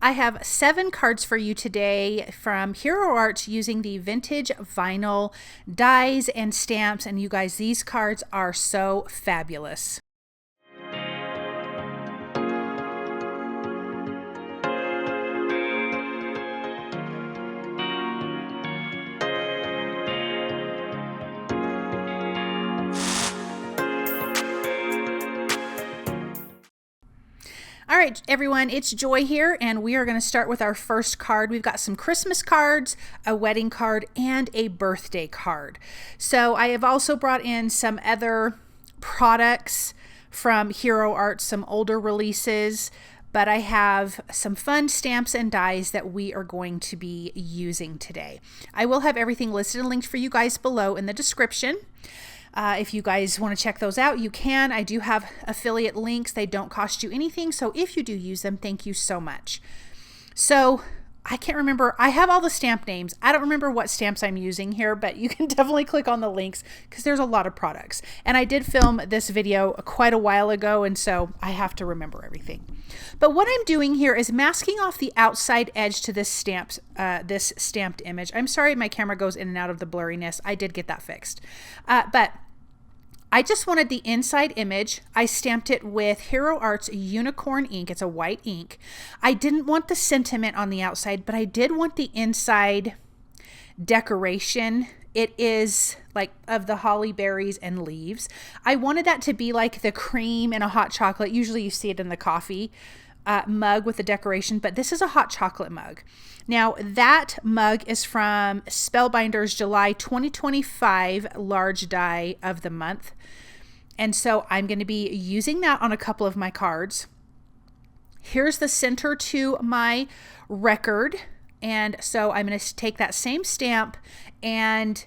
I have 7 cards for you today from Hero Arts using the vintage vinyl dies and stamps. And you guys, these cards are so fabulous. All right, everyone, it's Joy here, and we are going to start with our first card. We've got some Christmas cards, a wedding card, and a birthday card. So I have also brought in some other products from Hero Arts, some older releases, but I have some fun stamps and dies that we are going to be using today. I will have everything listed and linked for you guys below in the description. If you guys want to check those out, you can. I do have affiliate links. They don't cost you anything. So if you do use them, thank you so much. So I can't remember. I have all the stamp names. I don't remember what stamps I'm using here, but you can definitely click on the links because there's a lot of products. And I did film this video quite a while ago, and so I have to remember everything. But what I'm doing here is masking off the outside edge to this stamped image. I'm sorry my camera goes in and out of the blurriness. I did get that fixed. But I just wanted the inside image. I stamped it with Hero Arts Unicorn ink. It's a white ink. I didn't want the sentiment on the outside, but I did want the inside decoration. It is like of the holly berries and leaves. I wanted that to be like the cream in a hot chocolate. Usually you see it in the coffee mug with the decoration, but this is a hot chocolate mug. Now that mug is from Spellbinders July 2025 large die of the month. And so I'm going to be using that on a couple of my cards. Here's the center to my record. And so I'm going to take that same stamp and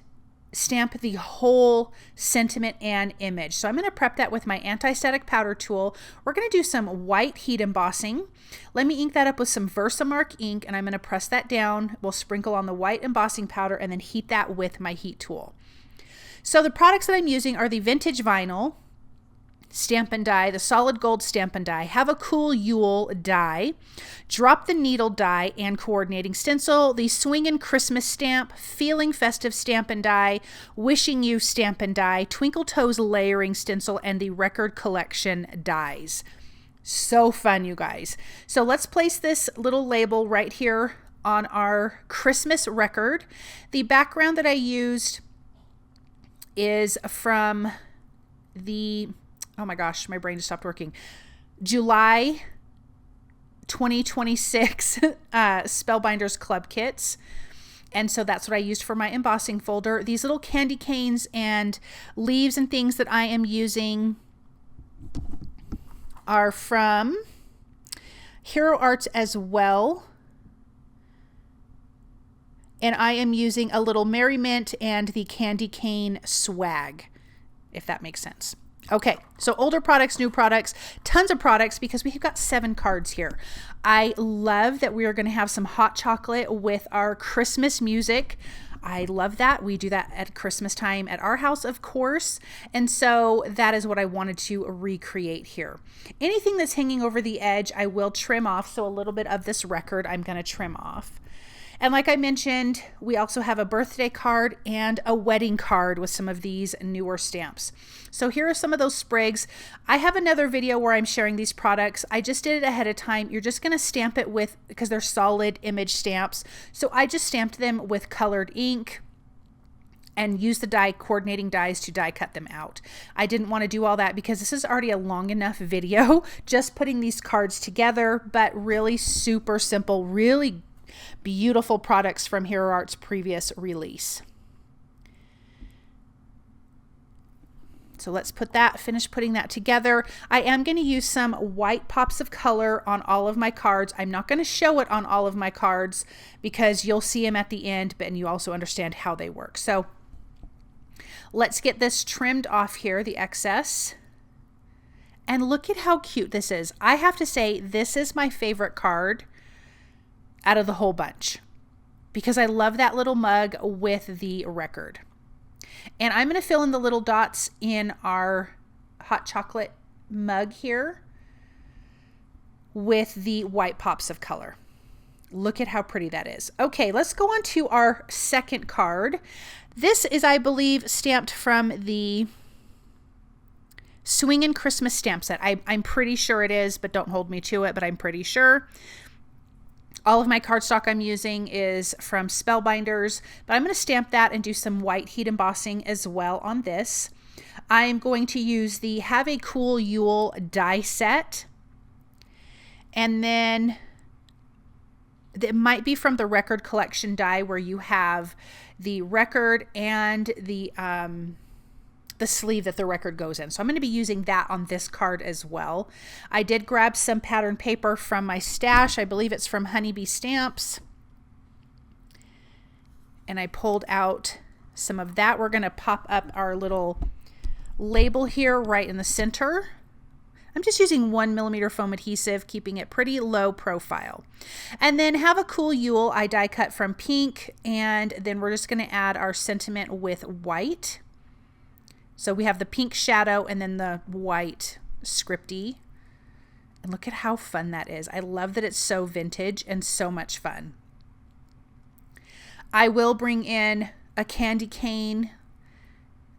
stamp the whole sentiment and image. So I'm going to prep that with my anti-static powder tool. We're going to do some white heat embossing. Let me ink that up with some Versamark ink, and I'm going to press that down. We'll sprinkle on the white embossing powder and then heat that with my heat tool. So the products that I'm using are the vintage vinyl stamp and die, the solid gold stamp and die, have a cool Yule die, drop the needle die and coordinating stencil, the Swingin Christmas stamp, feeling festive stamp and die, wishing you stamp and die, Twinkle Toes layering stencil, and the record collection dies. So fun, you guys. So let's place this little label right here on our Christmas record. The background that I used is from the, oh my gosh, my brain just stopped working, July 2026 Spellbinders Club Kits. And so that's what I used for my embossing folder. These little candy canes and leaves and things that I am using are from Hero Arts as well. And I am using a little Merriment and the candy cane swag, if that makes sense. Okay, so older products, new products, tons of products because we've got 7 cards here. I love that we are going to have some hot chocolate with our Christmas music. I love that. We do that at Christmas time at our house, of course. And so that is what I wanted to recreate here. Anything that's hanging over the edge, I will trim off. So a little bit of this record, I'm going to trim off. And like I mentioned, we also have a birthday card and a wedding card with some of these newer stamps. So here are some of those sprigs. I have another video where I'm sharing these products. I just did it ahead of time. You're just going to stamp it with, because they're solid image stamps. So I just stamped them with colored ink and use the die coordinating dies to die cut them out. I didn't want to do all that because this is already a long enough video just putting these cards together, but really super simple, really beautiful products from Hero Arts' previous release. So let's finish putting that together. I am going to use some white pops of color on all of my cards. I'm not going to show it on all of my cards because you'll see them at the end, and you also understand how they work. So let's get this trimmed off here, the excess. And look at how cute this is. I have to say, this is my favorite card out of the whole bunch because I love that little mug with the record. And I'm going to fill in the little dots in our hot chocolate mug here with the white pops of color. Look at how pretty that is. Okay, let's go on to our second card. This is, I believe, stamped from the Swingin Christmas stamp set. I'm pretty sure it is, but don't hold me to it, but I'm pretty sure. All of my cardstock I'm using is from Spellbinders, but I'm going to stamp that and do some white heat embossing as well on this. I'm going to use the Have a Cool Yule die set, and then it might be from the record collection die where you have the record and the sleeve that the record goes in. So I'm going to be using that on this card as well. I did grab some pattern paper from my stash. I believe it's from Honeybee Stamps. And I pulled out some of that. We're going to pop up our little label here right in the center. I'm just using 1mm foam adhesive, keeping it pretty low profile. And then Have a Cool Yule, I die cut from pink, and then we're just going to add our sentiment with white. So we have the pink shadow and then the white scripty. And look at how fun that is. I love that it's so vintage and so much fun. I will bring in a candy cane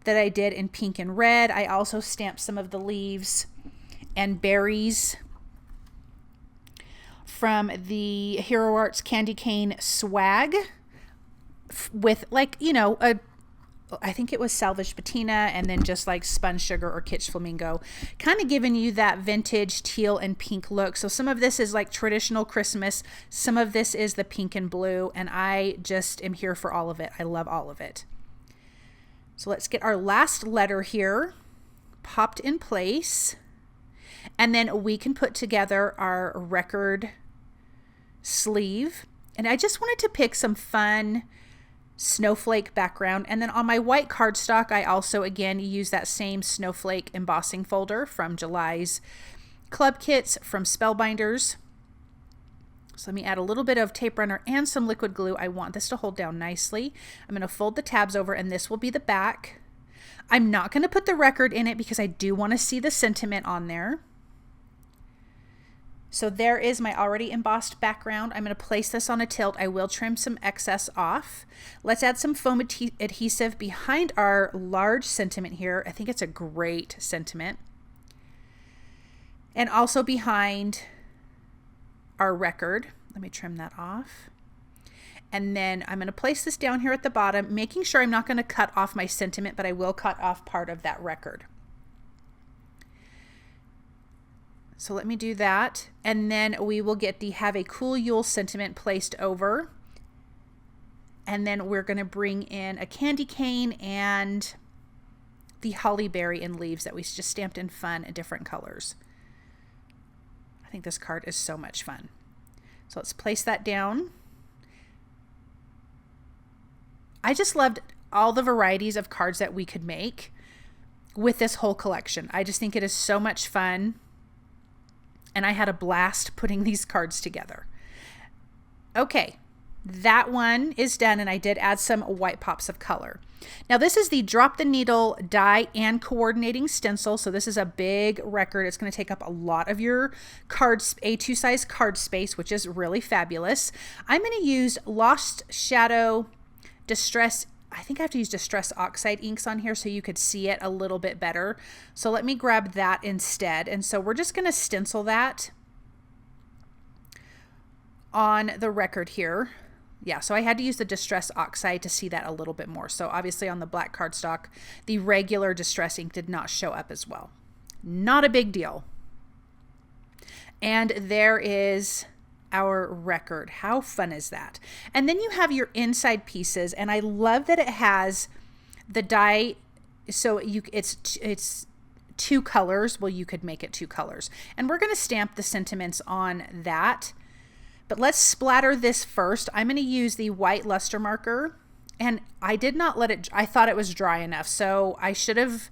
that I did in pink and red. I also stamped some of the leaves and berries from the Hero Arts Candy Cane swag with, like, you know, I think it was salvaged patina and then just like spun sugar or kitsch flamingo, kind of giving you that vintage teal and pink look. So some of this is like traditional Christmas. Some of this is the pink and blue, and I just am here for all of it. I love all of it. So let's get our last letter here popped in place, and then we can put together our record sleeve. And I just wanted to pick some fun snowflake background. And then on my white cardstock, I also again use that same snowflake embossing folder from July's club kits from Spellbinders. So let me add a little bit of tape runner and some liquid glue. I want this to hold down nicely. I'm going to fold the tabs over, and this will be the back. I'm not going to put the record in it because I do want to see the sentiment on there. So there is my already embossed background. I'm going to place this on a tilt. I will trim some excess off. Let's add some foam adhesive behind our large sentiment here. I think it's a great sentiment. And also behind our record. Let me trim that off. And then I'm going to place this down here at the bottom, making sure I'm not going to cut off my sentiment, but I will cut off part of that record. So let me do that, and then we will get the Have a Cool Yule sentiment placed over, and then we're going to bring in a candy cane and the holly berry and leaves that we just stamped in fun in different colors. I think this card is so much fun. So let's place that down. I just loved all the varieties of cards that we could make with this whole collection. I just think it is so much fun. And I had a blast putting these cards together. Okay, that one is done, and I did add some white pops of color. Now this is the Drop the Needle die and coordinating stencil. So this is a big record. It's going to take up a lot of your cards, A2 size card space, which is really fabulous. I'm going to use Lost Shadow Distress. I think I have to use Distress Oxide inks on here so you could see it a little bit better. So let me grab that instead. And so we're just going to stencil that on the record here. Yeah, so I had to use the Distress Oxide to see that a little bit more. So obviously on the black cardstock, the regular Distress ink did not show up as well. Not a big deal. And there is our record. How fun is that? And then you have your inside pieces, and I love that it has the die, so it's two colors. Well, you could make it two colors, and we're going to stamp the sentiments on that, but let's splatter this first. I'm going to use the white luster marker, and I did not let it, I thought it was dry enough, so I should have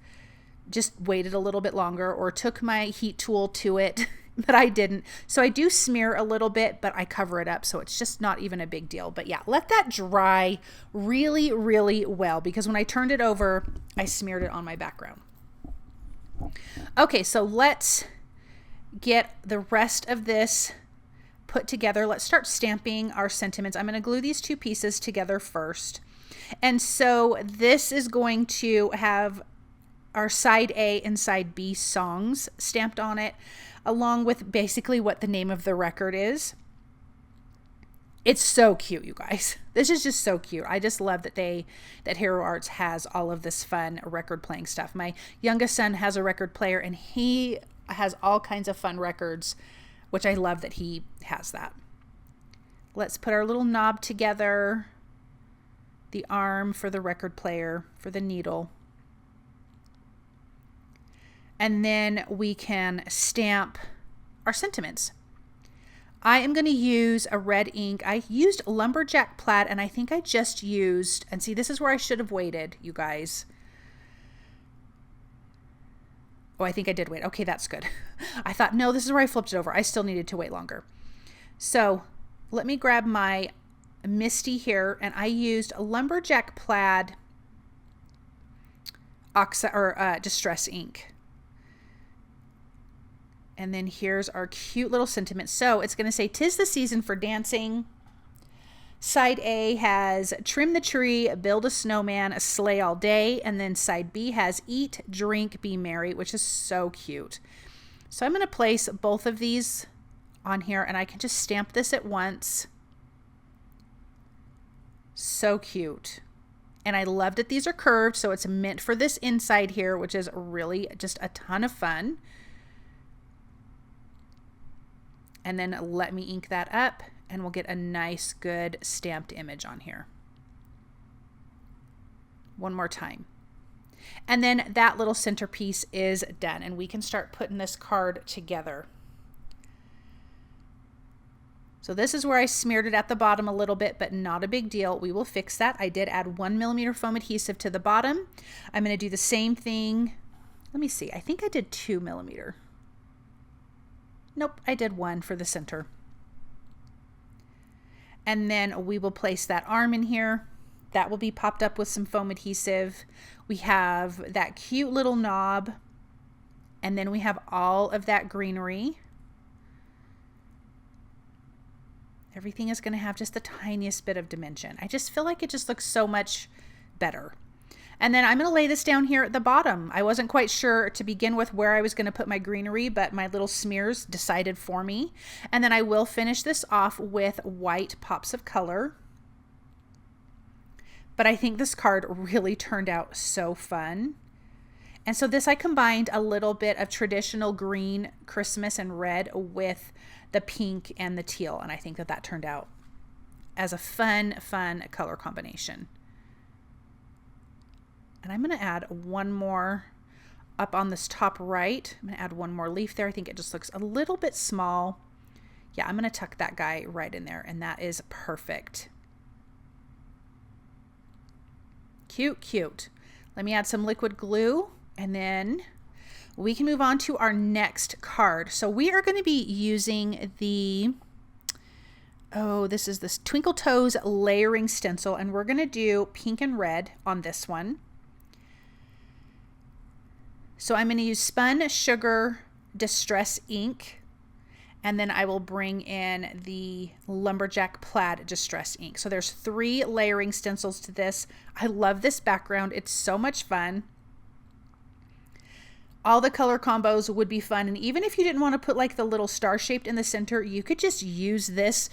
just waited a little bit longer or took my heat tool to it, but I didn't. So I do smear a little bit, but I cover it up, so it's just not even a big deal. But yeah, let that dry really, really well, because when I turned it over, I smeared it on my background. Okay, so let's get the rest of this put together. Let's start stamping our sentiments. I'm going to glue these two pieces together first. And so this is going to have our side A and side B songs stamped on it, along with basically what the name of the record is. It's so cute, you guys. This is just so cute. I just love that that Hero Arts has all of this fun record playing stuff. My youngest son has a record player and he has all kinds of fun records, which I love that he has that. Let's put our little knob together, the arm for the record player, for the needle. And then we can stamp our sentiments. I am going to use a red ink. I used Lumberjack Plaid, and I think I just used, and see, this is where I should have waited, you guys. Oh, I think I did wait. Okay, that's good. I thought, no, this is where I flipped it over. I still needed to wait longer. So let me grab my Misty here, and I used a Lumberjack Plaid Distress ink. And then here's our cute little sentiment. So it's going to say, "'Tis the season for dancing." Side A has "Trim the tree, build a snowman, a sleigh all day." And then side B has "Eat, drink, be merry," which is so cute. So I'm going to place both of these on here, and I can just stamp this at once. So cute. And I love that these are curved, so it's meant for this inside here, which is really just a ton of fun. And then let me ink that up, and we'll get a nice, good stamped image on here. One more time. And then that little centerpiece is done, and we can start putting this card together. So this is where I smeared it at the bottom a little bit, but not a big deal. We will fix that. I did add 1mm foam adhesive to the bottom. I'm going to do the same thing. Let me see. I think I did 2mm. Nope, I did 1 for the center. And then we will place that arm in here. That will be popped up with some foam adhesive. We have that cute little knob. And then we have all of that greenery. Everything is going to have just the tiniest bit of dimension. I just feel like it just looks so much better. And then I'm going to lay this down here at the bottom. I wasn't quite sure to begin with where I was going to put my greenery, but my little smears decided for me. And then I will finish this off with white pops of color. But I think this card really turned out so fun. And so this, I combined a little bit of traditional green, Christmas, and red with the pink and the teal. And I think that that turned out as a fun color combination. And I'm going to add one more up on this top right. I'm going to add one more leaf there. I think it just looks a little bit small. Yeah, I'm going to tuck that guy right in there, and that is perfect. Cute, cute. Let me add some liquid glue, and then we can move on to our next card. So we are going to be using the, this is this Twinkle Toes layering stencil, and we're going to do pink and red on this one. So I'm going to use Spun Sugar Distress ink, and then I will bring in the Lumberjack Plaid Distress ink. So there's 3 layering stencils to this. I love this background. It's so much fun. All the color combos would be fun, and even if you didn't want to put like the little star shaped in the center, you could just use this,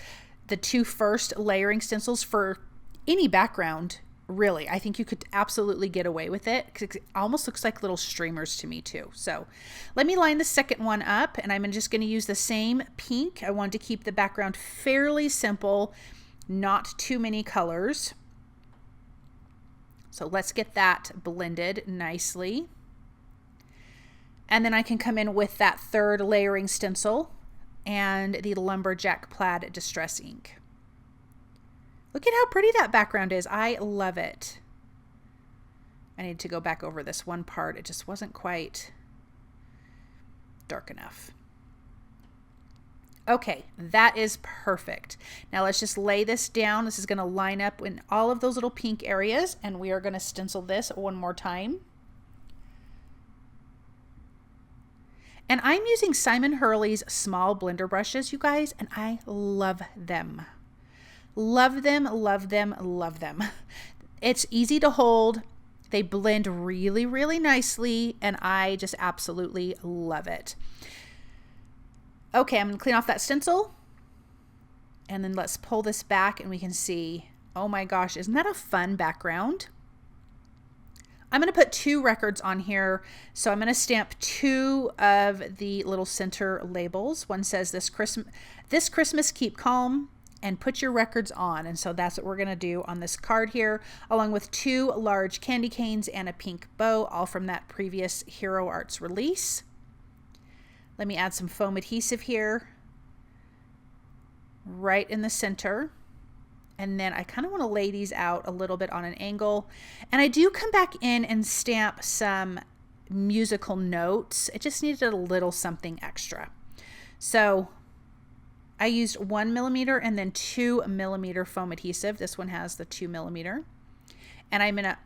the 2 first layering stencils, for any background. Really, I think you could absolutely get away with it, because it almost looks like little streamers to me too. So let me line the second one up, and I'm just going to use the same pink. I wanted to keep the background fairly simple, not too many colors. So let's get that blended nicely. And then I can come in with that 3rd layering stencil and the Lumberjack Plaid Distress ink. Look at how pretty that background is. I love it. I need to go back over this one part. It just wasn't quite dark enough. Okay, that is perfect. Now let's just lay this down. This is going to line up in all of those little pink areas, and we are going to stencil this one more time. And I'm using Simon Hurley's small blender brushes, you guys, and I love them. Love them, love them, love them. It's easy to hold. They blend really, really nicely, and I just absolutely love it. Okay, I'm gonna clean off that stencil, and then let's pull this back and we can see, oh my gosh, isn't that a fun background? I'm going to put 2 records on here. So I'm going to stamp 2 of the little center labels. One says this Christmas keep calm and put your records on. And so that's what we're going to do on this card here, along with 2 large candy canes and a pink bow, all from that previous Hero Arts release. Let me add some foam adhesive here, right in the center. And then I kind of want to lay these out a little bit on an angle. And I do come back in and stamp some musical notes. It just needed a little something extra. So I used 1mm and then 2mm foam adhesive. This one has the 2mm. And I'm going to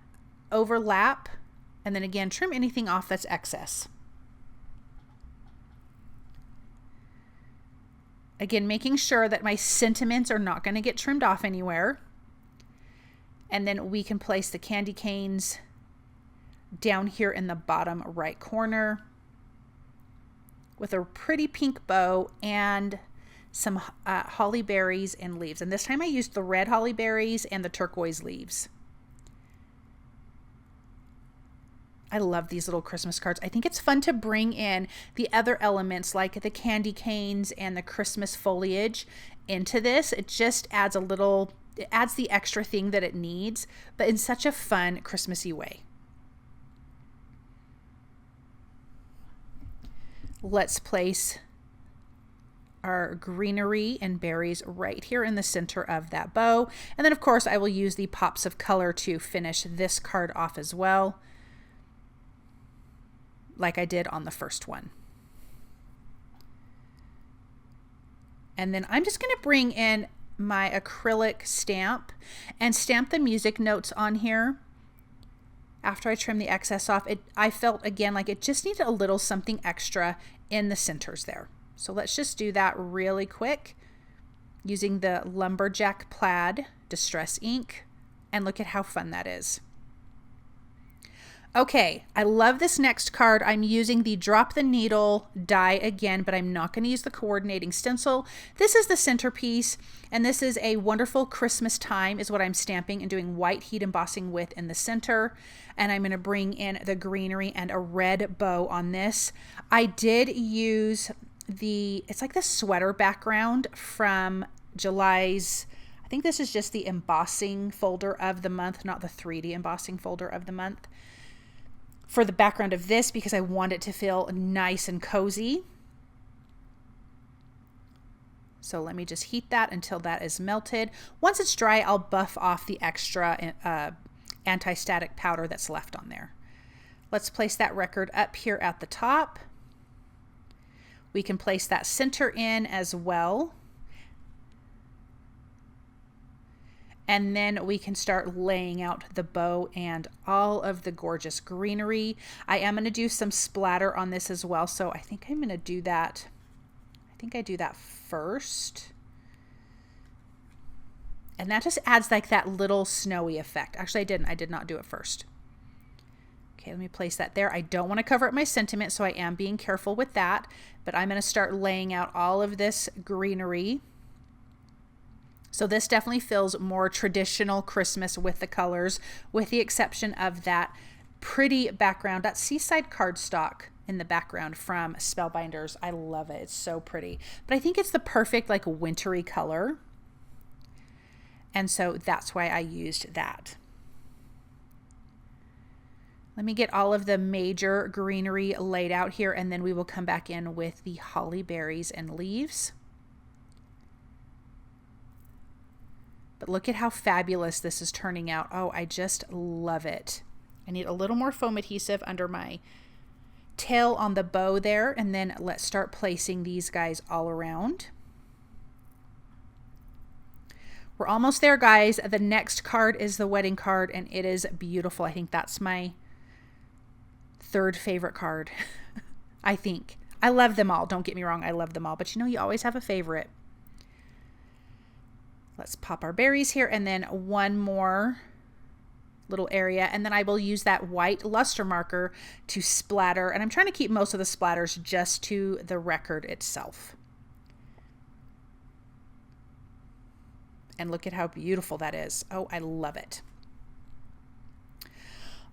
overlap and then again trim anything off that's excess. Again, making sure that my sentiments are not going to get trimmed off anywhere. And then we can place the candy canes down here in the bottom right corner with a pretty pink bow and some holly berries and leaves. And this time I used the red holly berries and the turquoise leaves. I love these little Christmas cards. I think it's fun to bring in the other elements like the candy canes and the Christmas foliage into this. It just adds it adds the extra thing that it needs, but in such a fun Christmassy way. Let's place our greenery and berries right here in the center of that bow. And then of course I will use the pops of color to finish this card off as well, like I did on the first one. And then I'm just going to bring in my acrylic stamp and stamp the music notes on here. After I trim the excess off, I felt again like it just needed a little something extra in the centers there. So let's just do that really quick using the Lumberjack Plaid Distress ink, and look at how fun that is. Okay, I love this next card. I'm using the Drop the Needle die again, but I'm not going to use the coordinating stencil. This is the centerpiece, and this is a Wonderful Christmas Time is what I'm stamping and doing white heat embossing with in the center. And I'm going to bring in the greenery and a red bow on this. I did use it's like the sweater background from July's, I think this is just the embossing folder of the month, not the 3D embossing folder of the month, for the background of this because I want it to feel nice and cozy. So let me just heat that until that is melted. Once it's dry, I'll buff off the extra anti-static powder that's left on there. Let's place that record up here at the top. We can place that center in as well. And then we can start laying out the bow and all of the gorgeous greenery. I am going to do some splatter on this as well. So I think I'm going to do that. I think I do that first. And that just adds like that little snowy effect. Actually, I did not do it first. Okay, let me place that there. I don't want to cover up my sentiment, so I am being careful with that. But I'm going to start laying out all of this greenery. So this definitely feels more traditional Christmas with the colors, with the exception of that pretty background, that seaside cardstock in the background from Spellbinders. I love it. It's so pretty. But I think it's the perfect like wintry color. And so that's why I used that. Let me get all of the major greenery laid out here, and then we will come back in with the holly berries and leaves. But look at how fabulous this is turning out. Oh, I just love it. I need a little more foam adhesive under my tail on the bow there, and then let's start placing these guys all around. We're almost there, guys. The next card is the wedding card, and it is beautiful. I think that's my third favorite card. I think. I love them all. Don't get me wrong. I love them all. But you know, you always have a favorite. Let's pop our berries here, and then one more little area, and then I will use that white luster marker to splatter, and I'm trying to keep most of the splatters just to the record itself. And look at how beautiful that is. Oh, I love it.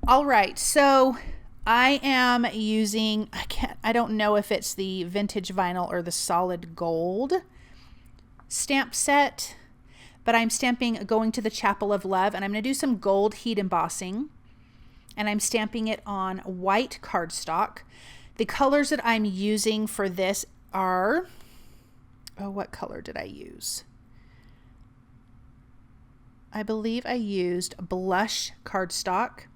All right, so I am using, I don't know if it's the vintage vinyl or the solid gold stamp set, but I'm stamping Going to the Chapel of Love, and I'm going to do some gold heat embossing, and I'm stamping it on white cardstock. The colors that I'm using for this are, oh, what color did I use? I believe I used blush cardstock,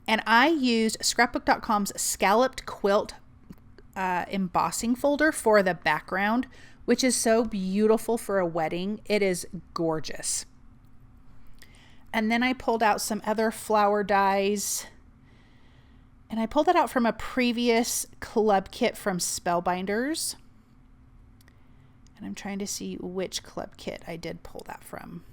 and I used scrapbook.com's scalloped quilt embossing folder for the background, which is so beautiful for a wedding. It is gorgeous. And then I pulled out some other flower dies, and I pulled that out from a previous club kit from Spellbinders. And I'm trying to see which club kit I did pull that from.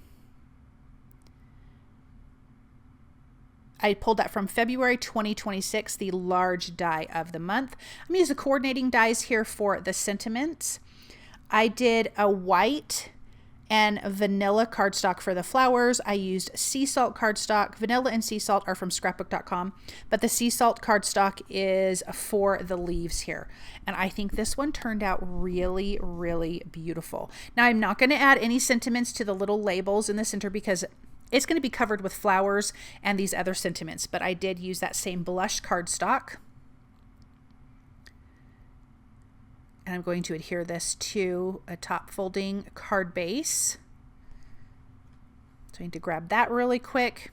I pulled that from February 2026, the large die of the month. I'm going to use the coordinating dies here for the sentiments. I did a white and vanilla cardstock for the flowers. I used sea salt cardstock. Vanilla and sea salt are from scrapbook.com, but the sea salt cardstock is for the leaves here. And I think this one turned out really, really beautiful. Now, I'm not going to add any sentiments to the little labels in the center because it's going to be covered with flowers and these other sentiments, but I did use that same blush cardstock. And I'm going to adhere this to a top folding card base. So I need to grab that really quick.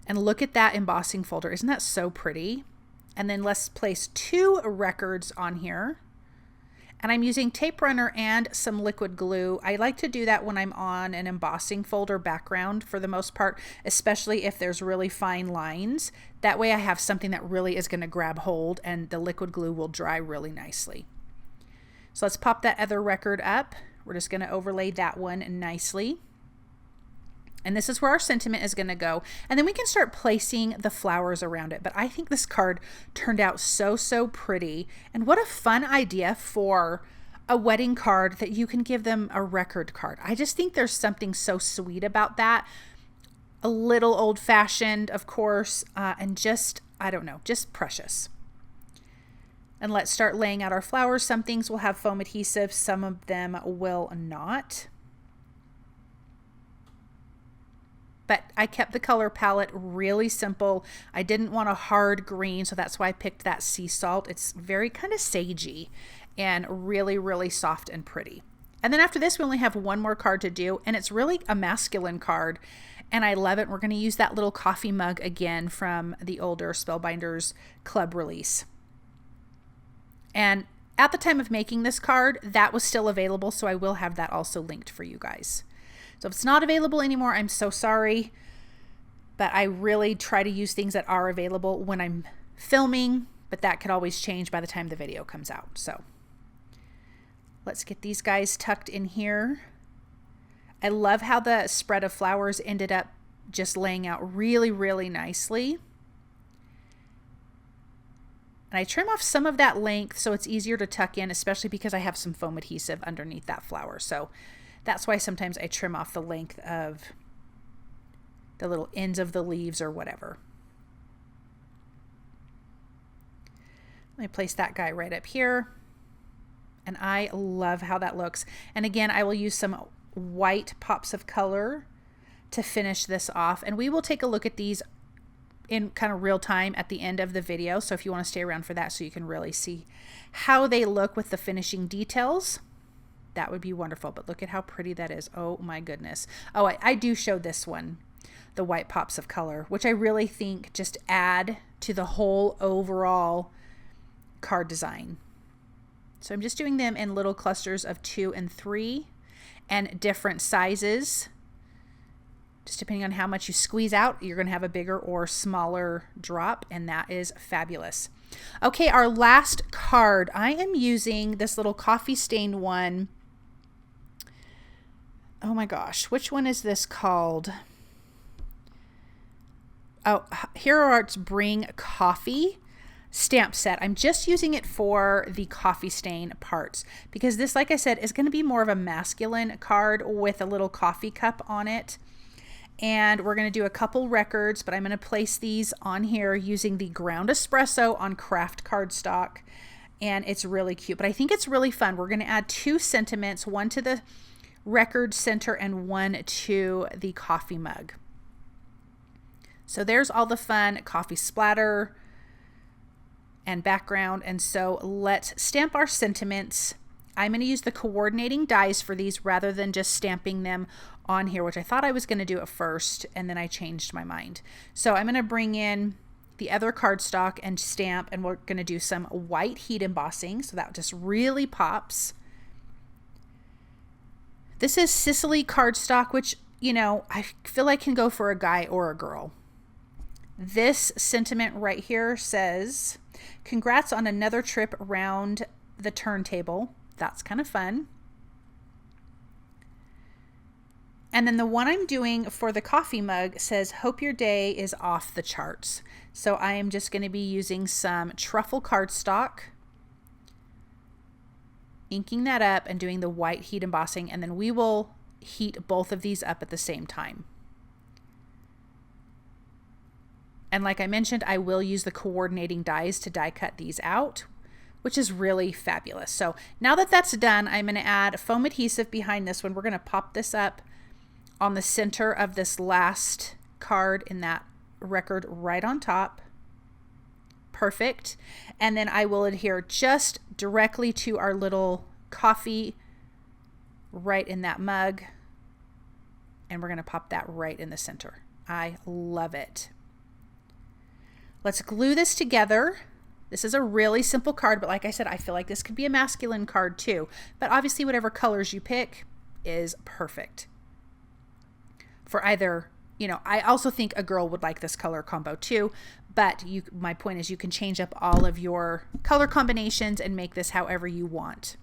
And look at that embossing folder. Isn't that so pretty? And then let's place 2 records on here. And I'm using tape runner and some liquid glue. I like to do that when I'm on an embossing folder background for the most part, especially if there's really fine lines. That way I have something that really is going to grab hold and the liquid glue will dry really nicely. So let's pop that other record up. We're just going to overlay that one nicely. And this is where our sentiment is going to go. And then we can start placing the flowers around it. But I think this card turned out so, so pretty. And what a fun idea for a wedding card that you can give them a record card. I just think there's something so sweet about that. A little old-fashioned, of course, and just, I don't know, just precious. And let's start laying out our flowers. Some things will have foam adhesive, some of them will not. But I kept the color palette really simple. I didn't want a hard green, so that's why I picked that sea salt. It's very kind of sagey and really, really soft and pretty. And then after this, we only have one more card to do, and it's really a masculine card, and I love it. We're going to use that little coffee mug again from the older Spellbinders club release. And at the time of making this card, that was still available, so I will have that also linked for you guys. So if it's not available anymore, I'm so sorry, but I really try to use things that are available when I'm filming, but that could always change by the time the video comes out. So let's get these guys tucked in here. I love how the spread of flowers ended up just laying out really, really nicely. And I trim off some of that length so it's easier to tuck in, especially because I have some foam adhesive underneath that flower. So that's why sometimes I trim off the length of the little ends of the leaves or whatever. Let me place that guy right up here. And I love how that looks. And again, I will use some white pops of color to finish this off. And we will take a look at these in kind of real time at the end of the video. So if you want to stay around for that so you can really see how they look with the finishing details, that would be wonderful. But look at how pretty that is. Oh my goodness. Oh, I do show this one, the white pops of color, which I really think just add to the whole overall card design. So I'm just doing them in little clusters of 2 and 3 and different sizes. Just depending on how much you squeeze out, you're going to have a bigger or smaller drop, and that is fabulous. Okay, our last card. I am using this little coffee stained one. Oh my gosh, which one is this called? Oh, Hero Arts Bring Coffee stamp set. I'm just using it for the coffee stain parts because this, like I said, is going to be more of a masculine card with a little coffee cup on it. And we're going to do a couple records, but I'm going to place these on here using the ground espresso on craft cardstock. And it's really cute, but I think it's really fun. We're going to add 2 sentiments, one to the record center and one to the coffee mug. So there's all the fun coffee splatter and background. And so let's stamp our sentiments. I'm going to use the coordinating dies for these rather than just stamping them on here, which I thought I was going to do at first, and then I changed my mind. So I'm going to bring in the other cardstock and stamp, and we're going to do some white heat embossing, so that just really pops. This is Sicily cardstock, which, you know, I feel like can go for a guy or a girl. This sentiment right here says, "Congrats on another trip around the turntable." That's kind of fun. And then the one I'm doing for the coffee mug says, "Hope your day is off the charts." So I am just going to be using some truffle cardstock, inking that up and doing the white heat embossing, and then we will heat both of these up at the same time. And like I mentioned, I will use the coordinating dies to die cut these out, which is really fabulous. So now that that's done, I'm going to add foam adhesive behind this one. We're going to pop this up on the center of this last card in that record right on top. Perfect. And then I will adhere just directly to our little coffee right in that mug. And we're going to pop that right in the center. I love it. Let's glue this together. This is a really simple card, but like I said, I feel like this could be a masculine card too. But obviously whatever colors you pick is perfect for either, you know, I also think a girl would like this color combo too, but my point is you can change up all of your color combinations and make this however you want.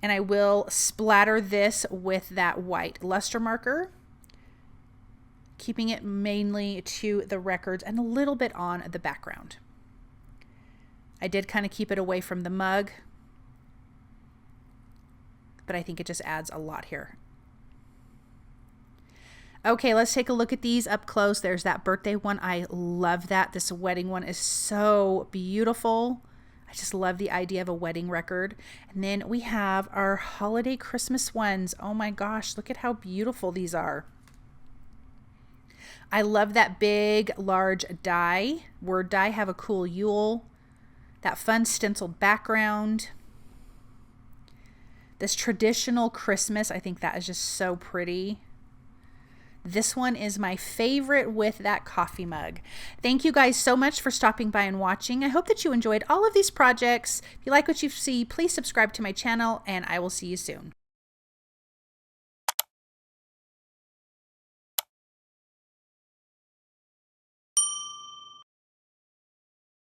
And I will splatter this with that white luster marker, keeping it mainly to the records and a little bit on the background. I did kind of keep it away from the mug, but I think it just adds a lot here. Okay, let's take a look at these up close. There's that birthday one. I love that. This wedding one is so beautiful. I just love the idea of a wedding record. And then we have our holiday Christmas ones. Oh my gosh, look at how beautiful these are. I love that big, large die. Word die, have a cool Yule. That fun stenciled background. This traditional Christmas, I think that is just so pretty. This one is my favorite with that coffee mug. Thank you guys so much for stopping by and watching. I hope that you enjoyed all of these projects. If you like what you see, please subscribe to my channel, and I will see you soon.